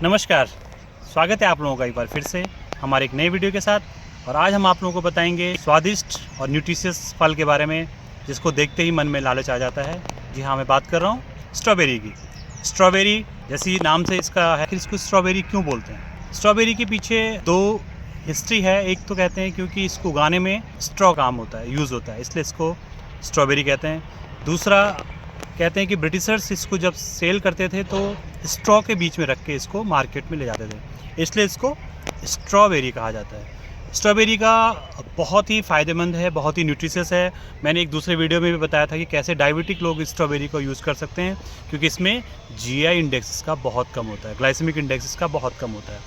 नमस्कार, स्वागत है आप लोगों का एक बार फिर से हमारे एक नए वीडियो के साथ। और आज हम आप लोगों को बताएंगे स्वादिष्ट और न्यूट्रिशियस फल के बारे में, जिसको देखते ही मन में लालच आ जाता है। जी हाँ, मैं बात कर रहा हूँ स्ट्रॉबेरी की। स्ट्रॉबेरी जैसी नाम से इसका है कि इसको स्ट्रॉबेरी क्यों बोलते हैं। स्ट्रॉबेरी के पीछे दो हिस्ट्री है। एक तो कहते हैं क्योंकि इसको उगाने में स्ट्रॉ काम होता है, यूज़ होता है, इसलिए इसको स्ट्रॉबेरी कहते हैं। दूसरा कहते हैं कि ब्रिटिशर्स इसको जब सेल करते थे तो स्ट्रॉ के बीच में रख के इसको मार्केट में ले जाते थे, इसलिए इसको स्ट्रॉबेरी कहा जाता है। स्ट्रॉबेरी का बहुत ही फ़ायदेमंद है, बहुत ही न्यूट्रिशियस है। मैंने एक दूसरे वीडियो में भी बताया था कि कैसे डायबिटिक लोग स्ट्रॉबेरी को यूज़ कर सकते हैं, क्योंकि इसमें जीआई इंडेक्स इसका बहुत कम होता है, ग्लाइसेमिक इंडेक्स इसका बहुत कम होता है।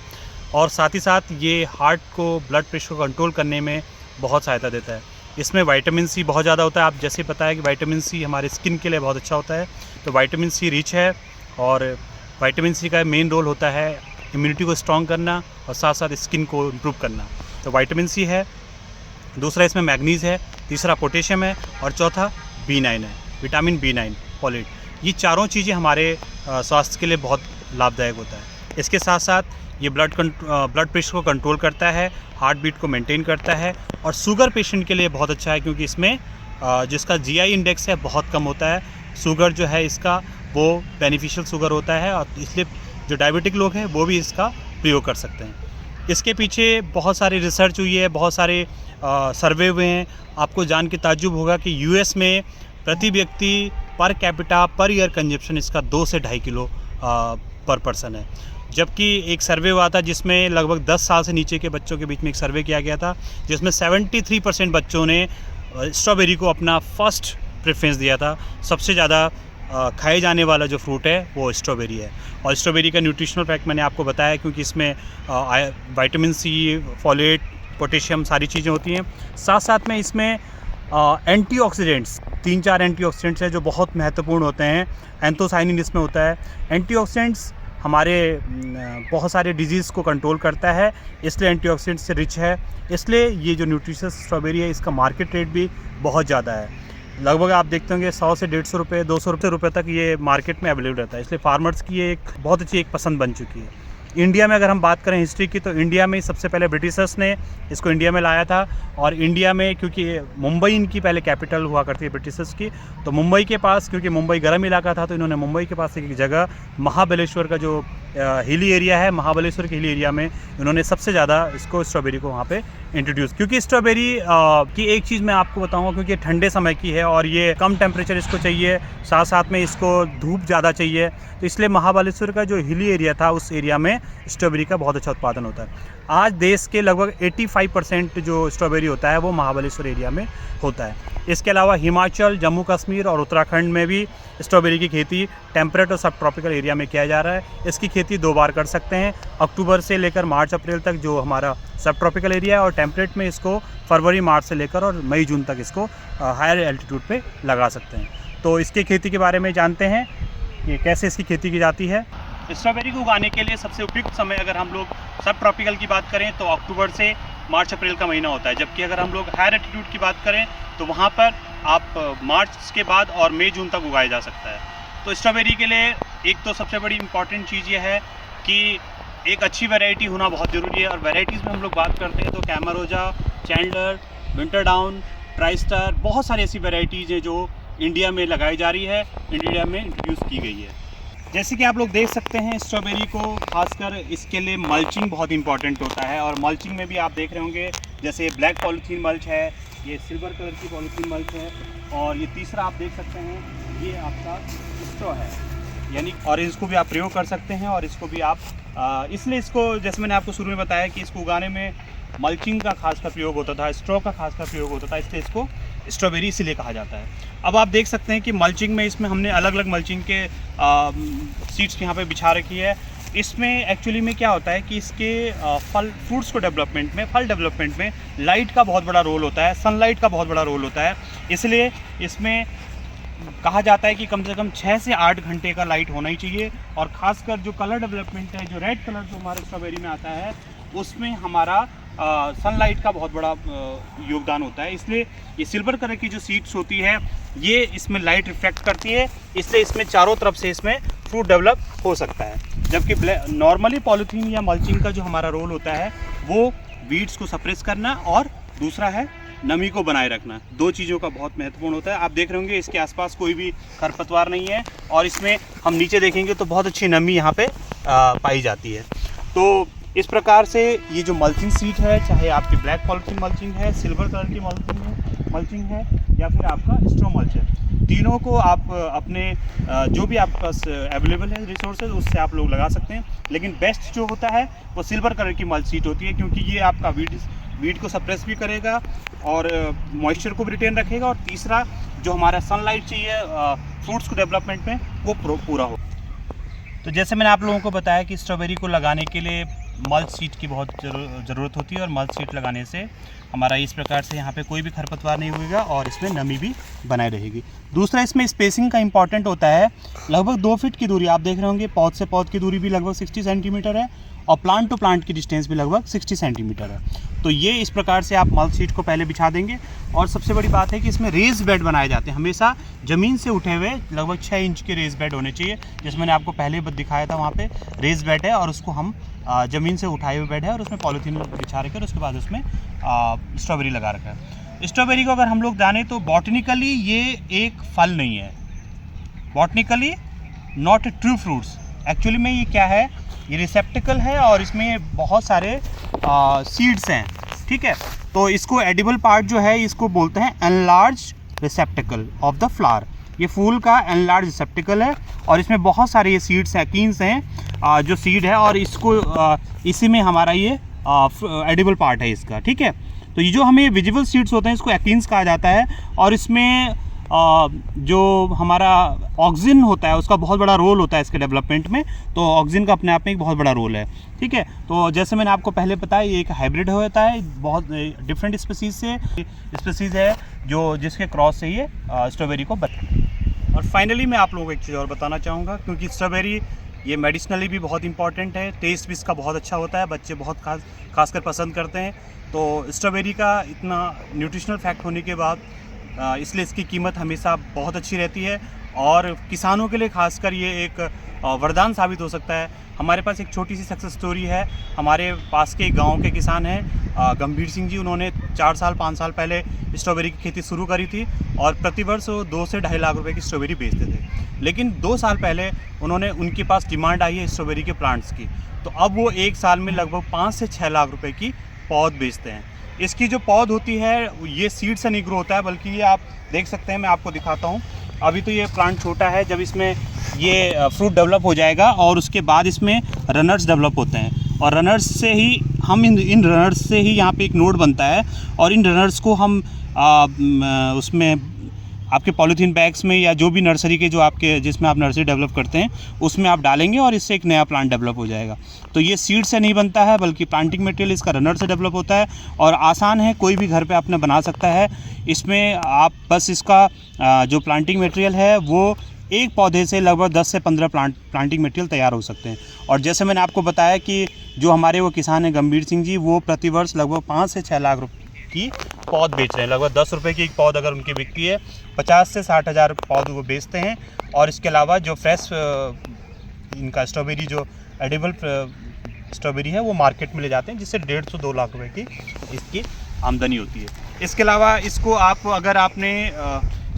और साथ ही साथ ये हार्ट को, ब्लड प्रेशर को कंट्रोल करने में बहुत सहायता देता है। इसमें विटामिन सी बहुत ज़्यादा होता है। आप जैसे पता है कि विटामिन सी हमारे स्किन के लिए बहुत अच्छा होता है, तो विटामिन सी रिच है। और विटामिन सी का मेन रोल होता है इम्यूनिटी को स्ट्रॉन्ग करना और साथ साथ स्किन को इम्प्रूव करना। तो विटामिन सी है, दूसरा इसमें मैग्नीज है, तीसरा पोटेशियम है और चौथा B9 है, विटामिन B9 फोलेट। ये चारों चीज़ें हमारे स्वास्थ्य के लिए बहुत लाभदायक होता है। इसके साथ साथ ये ब्लड प्रेशर को कंट्रोल करता है, हार्ट बीट को मेंटेन करता है और शुगर पेशेंट के लिए बहुत अच्छा है, क्योंकि इसमें जिसका जीआई इंडेक्स है बहुत कम होता है। शुगर जो है इसका वो बेनिफिशियल शुगर होता है, और इसलिए जो डायबिटिक लोग हैं वो भी इसका प्रयोग कर सकते हैं। इसके पीछे बहुत सारी रिसर्च हुई है, बहुत सारे सर्वे हुए हैं। आपको जान के ताज्जुब होगा कि यूएस में प्रति व्यक्ति per capita per year consumption इसका 2 से 2.5 किलो पर पर्सन है। जबकि एक सर्वे हुआ था जिसमें लगभग 10 साल से नीचे के बच्चों के बीच में एक सर्वे किया गया था, जिसमें 73% बच्चों ने स्ट्रॉबेरी को अपना फर्स्ट प्रेफरेंस दिया था। सबसे ज़्यादा खाए जाने वाला जो फ्रूट है वो स्ट्रॉबेरी है। और स्ट्रॉबेरी का न्यूट्रिशनल फैक्ट मैंने आपको बताया, क्योंकि इसमें विटामिन सी, फोलेट, पोटेशियम सारी चीज़ें होती हैं। साथ साथ में इसमें एंटीऑक्सीडेंट्स 3-4 एंटीऑक्सीडेंट्स हैं जो बहुत महत्वपूर्ण होते हैं। एंथोसाइनिन इसमें होता है। एंटीऑक्सीडेंट्स हमारे बहुत सारे डिजीज़ को कंट्रोल करता है, इसलिए एंटीऑक्सीडेंट से रिच है। इसलिए ये जो न्यूट्रिशियस स्ट्रॉबेरी है इसका मार्केट रेट भी बहुत ज़्यादा है। लगभग आप देखते होंगे 100 से 150 रुपये, 200 रुपये तक ये मार्केट में अवेलेबल रहता है। इसलिए फार्मर्स की ये एक बहुत अच्छी एक पसंद बन चुकी है। इंडिया में अगर हम बात करें हिस्ट्री की, तो इंडिया में सबसे पहले ब्रिटिशर्स ने इसको इंडिया में लाया था। और इंडिया में क्योंकि मुंबई इनकी पहले कैपिटल हुआ करती है ब्रिटिशर्स की, तो मुंबई के पास, क्योंकि मुंबई गर्म इलाका था, तो इन्होंने मुंबई के पास एक जगह महाबलेश्वर का जो हिली एरिया है, महाबलेश्वर के हिली एरिया में इन्होंने सबसे ज़्यादा इसको स्ट्रॉबेरी को वहाँ पे इंट्रोड्यूस। क्योंकि स्ट्रॉबेरी की एक चीज़ मैं आपको बताऊँगा, क्योंकि ठंडे समय की है और ये कम टेम्परेचर इसको चाहिए, साथ साथ में इसको धूप ज़्यादा चाहिए, तो इसलिए महाबलेश्वर का जो हिली एरिया था उस एरिया में स्ट्रॉबेरी का बहुत अच्छा उत्पादन होता है। आज देश के लगभग 85% जो स्ट्रॉबेरी होता है वो महाबलेश्वर एरिया में होता है। इसके अलावा हिमाचल, जम्मू कश्मीर और उत्तराखंड में भी स्ट्रॉबेरी की खेती टेम्परेट और सब ट्रॉपिकल एरिया में किया जा रहा है। इसकी खेती 2 बार कर सकते हैं, अक्टूबर से लेकर मार्च अप्रैल तक जो हमारा सब ट्रॉपिकल एरिया है, और टेम्परेट में इसको फरवरी मार्च से लेकर और मई जून तक इसको हायर एल्टीट्यूड पे लगा सकते हैं। तो इसकी खेती के बारे में जानते हैं कि कैसे इसकी खेती की जाती है। स्ट्रॉबेरी को उगाने के लिए सबसे उपयुक्त समय अगर हम लोग सब ट्रॉपिकल की बात करें तो अक्टूबर से मार्च अप्रैल का महीना होता है। जबकि अगर हम लोग हायर एल्टीट्यूड की बात करें तो वहाँ पर आप मार्च के बाद और मई जून तक उगाया जा सकता है। तो स्ट्रॉबेरी के लिए एक तो सबसे बड़ी इंपॉर्टेंट चीज़ ये है कि एक अच्छी वैरायटी होना बहुत ज़रूरी है। और वैरायटीज़ में हम लोग बात करते हैं तो कैमरोजा, चैंडलर, विंटरडाउन, ट्राइस्टार, बहुत सारी ऐसी वैरायटीज़ हैं जो इंडिया में लगाई जा रही है, इंडिया में इंट्रोड्यूस की गई है। जैसे कि आप लोग देख सकते हैं, स्ट्रॉबेरी को खासकर इसके लिए मल्चिंग बहुत इंपॉर्टेंट होता है। और मल्चिंग में भी आप देख रहे होंगे, जैसे ब्लैक पॉलीथीन मल्च है, ये सिल्वर कलर की पॉलीथीन मल्च है, और ये तीसरा आप देख सकते हैं ये आपका स्ट्रॉ है, यानी, और इसको भी आप प्रयोग कर सकते हैं। और इसको भी आप इसलिए इसको, जैसे मैंने आपको शुरू में बताया कि इसको उगाने में मल्चिंग का खासकर प्रयोग होता था, स्ट्रॉ का खासकर प्रयोग होता था, इसलिए इसको स्ट्रॉबेरी इसीलिए कहा जाता है। अब आप देख सकते हैं कि मल्चिंग में इसमें हमने अलग अलग मल्चिंग के सीड्स यहाँ पे बिछा रखी है। इसमें एक्चुअली में क्या होता है कि इसके फ्रूट्स को डेवलपमेंट में, फल डेवलपमेंट में लाइट का बहुत बड़ा रोल होता है, सनलाइट का बहुत बड़ा रोल होता है। इसलिए इसमें कहा जाता है कि कम से कम 6 से 8 घंटे का लाइट होना ही चाहिए। और ख़ासकर जो कलर डेवलपमेंट है, जो रेड कलर जो हमारे स्ट्रॉबेरी में आता है, उसमें हमारा सनलाइट का बहुत बड़ा योगदान होता है। इसलिए ये सिल्वर कलर की जो सीड्स होती है ये इसमें लाइट रिफ्लेक्ट करती है, इसलिए इसमें चारों तरफ से इसमें फ्रूट डेवलप हो सकता है। जबकि नॉर्मली पॉलीथीन या मल्चिंग का जो हमारा रोल होता है वो वीड्स को सप्रेस करना और दूसरा है नमी को बनाए रखना। दो चीज़ों का बहुत महत्वपूर्ण होता है। आप देख रहे होंगे इसके आसपास कोई भी खरपतवार नहीं है और इसमें हम नीचे देखेंगे तो बहुत अच्छी नमी यहाँ पे पाई जाती है। तो इस प्रकार से ये जो मल्चिंग सीट है, चाहे आपकी ब्लैक पॉलीथीन मल्चिंग है, सिल्वर कलर की मल्चिंग है या फिर आपका स्ट्रॉ मल्च है, तीनों को आप अपने जो भी आपके पास अवेलेबल है रिसोर्सेज उससे आप लोग लगा सकते हैं। लेकिन बेस्ट जो होता है वो सिल्वर कलर की मल्च सीट होती है, क्योंकि ये आपका वीड को सप्रेस भी करेगा और मॉइस्चर को भी रिटेन रखेगा, और तीसरा जो हमारा सनलाइट चाहिए फ्रूट्स को डेवलपमेंट में वो पूरा हो। तो जैसे मैंने आप लोगों को बताया कि स्ट्रॉबेरी को लगाने के लिए मल्च सीट की बहुत ज़रूरत होती है, और मल्च सीट लगाने से हमारा इस प्रकार से यहाँ पे कोई भी खरपतवार नहीं होगा और इसमें नमी भी बनाए रहेगी। दूसरा इसमें स्पेसिंग का इंपॉर्टेंट होता है। लगभग 2 फीट की दूरी आप देख रहे होंगे, पौध से पौध की दूरी भी लगभग 60 सेंटीमीटर है और प्लांट टू प्लांट की डिस्टेंस भी लगभग 60 सेंटीमीटर है। तो ये इस प्रकार से आप मल्च सीट को पहले बिछा देंगे। और सबसे बड़ी बात है कि इसमें रेज बेड बनाए जाते हैं, हमेशा ज़मीन से उठे हुए लगभग 6 इंच के रेज बेड होने चाहिए। जैसे मैंने आपको पहले दिखाया था, वहाँ पे रेज बेड है और उसको हम ज़मीन से उठाए हुए बेड है और उसमें पॉलीथीन बिछा रखे और उसके बाद उसमें स्ट्रॉबेरी लगा रखा है। स्ट्रॉबेरी को अगर हम लोग जाने तो बॉटनिकली ये एक फल नहीं है, botanically not a true fruits. Actually में ये क्या है, ये रिसेप्टिकल है और इसमें बहुत सारे सीड्स हैं, ठीक है। तो इसको एडिबल पार्ट जो है इसको बोलते हैं एनलार्ज रिसेप्टिकल ऑफ द फ्लावर। ये फूल का एनलार्ज रिसेप्टिकल है और इसमें बहुत सारे ये सीड्स हैं, कीन्स हैं जो सीड है, और इसको इसी में हमारा ये एडिबल पार्ट है इसका, ठीक है। तो ये जो हमें विजिबल सीड्स होते हैं इसको एक्टिन्स कहा जाता है, और इसमें जो हमारा ऑक्सीजन होता है उसका बहुत बड़ा रोल होता है इसके डेवलपमेंट में। तो ऑक्सीजन का अपने आप में एक बहुत बड़ा रोल है, ठीक है। तो जैसे मैंने आपको पहले बताया, ये एक हाइब्रिड होता है, बहुत डिफरेंट स्पीसीज़ है जो जिसके क्रॉस से ये स्ट्रॉबेरी को और फाइनली मैं आप लोगों को एक चीज़ और बताना चाहूँगा, क्योंकि स्ट्रॉबेरी ये मेडिसिनली भी बहुत इंपॉर्टेंट है, टेस्ट भी इसका बहुत अच्छा होता है, बच्चे बहुत खासकर पसंद करते हैं। तो स्ट्रॉबेरी का इतना न्यूट्रिशनल फैक्ट होने के बाद इसलिए इसकी कीमत हमेशा बहुत अच्छी रहती है, और किसानों के लिए खासकर ये एक वरदान साबित हो सकता है। हमारे पास एक छोटी सी सक्सेस स्टोरी है। हमारे पास के गांव के किसान हैं गंभीर सिंह जी, उन्होंने 4 साल 5 साल पहले स्ट्रॉबेरी की खेती शुरू करी थी और प्रतिवर्ष वो 2 से 2.5 लाख रुपए की स्ट्रॉबेरी बेचते थे। लेकिन 2 साल पहले उनके पास डिमांड आई है स्ट्रॉबेरी के प्लांट्स की, तो अब वो 1 साल में लगभग 5 से 6 लाख रुपए की पौध बेचते हैं। इसकी जो पौध होती है ये सीड से नहीं ग्रो होता है, बल्कि ये आप देख सकते हैं, मैं आपको दिखाता हूँ। अभी तो ये प्लांट छोटा है, जब इसमें ये फ्रूट डेवलप हो जाएगा और उसके बाद इसमें रनर्स डेवलप होते हैं, और रनर्स से ही हम इन रनर्स से ही यहाँ पे एक नोड बनता है, और इन रनर्स को हम उसमें आपके पॉलीथीन बैग्स में या जो भी नर्सरी के जो आपके जिसमें आप नर्सरी डेवलप करते हैं उसमें आप डालेंगे और इससे एक नया प्लांट डेवलप हो जाएगा। तो ये सीड से नहीं बनता है, बल्कि प्लांटिंग मटेरियल इसका रनर से डेवलप होता है, और आसान है, कोई भी घर पे आपने बना सकता है। इसमें आप बस इसका जो प्लांटिंग मटेरियल है वो एक पौधे से लगभग 10 से 15 प्लांटिंग मटेरियल तैयार हो सकते हैं। और जैसे मैंने आपको बताया कि जो हमारे वो किसान हैं गंभीर सिंह जी, वो प्रतिवर्ष लगभग 5 से 6 लाख रुपये की पौध बेच रहे हैं। लगभग 10 रुपये की एक पौध अगर उनकी बिकती है, 50 से 60 हज़ार पौध वो बेचते हैं। और इसके अलावा जो फ्रेश इनका स्ट्रॉबेरी जो एडिबल स्ट्रॉबेरी है वो मार्केट में ले जाते हैं, जिससे 1.5 से 2 लाख रुपए की इसकी आमदनी होती है। इसके अलावा इसको आप अगर आपने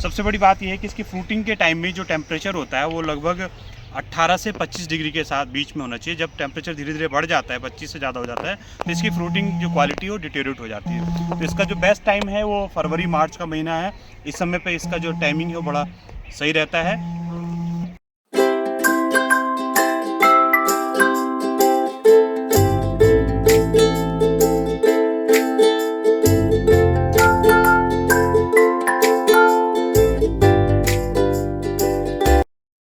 सबसे बड़ी बात यह है कि इसकी फ्रूटिंग के टाइम में जो टेम्परेचर होता है वो लगभग 18 से 25 डिग्री के साथ बीच में होना चाहिए। जब टेम्परेचर धीरे धीरे बढ़ जाता है, 25 से ज़्यादा हो जाता है, तो इसकी फ्रूटिंग जो क्वालिटी है वो डिटेरियोरेट हो जाती है। तो इसका जो बेस्ट टाइम है वो फरवरी मार्च का महीना है। इस समय पे इसका जो टाइमिंग है वो बड़ा सही रहता है।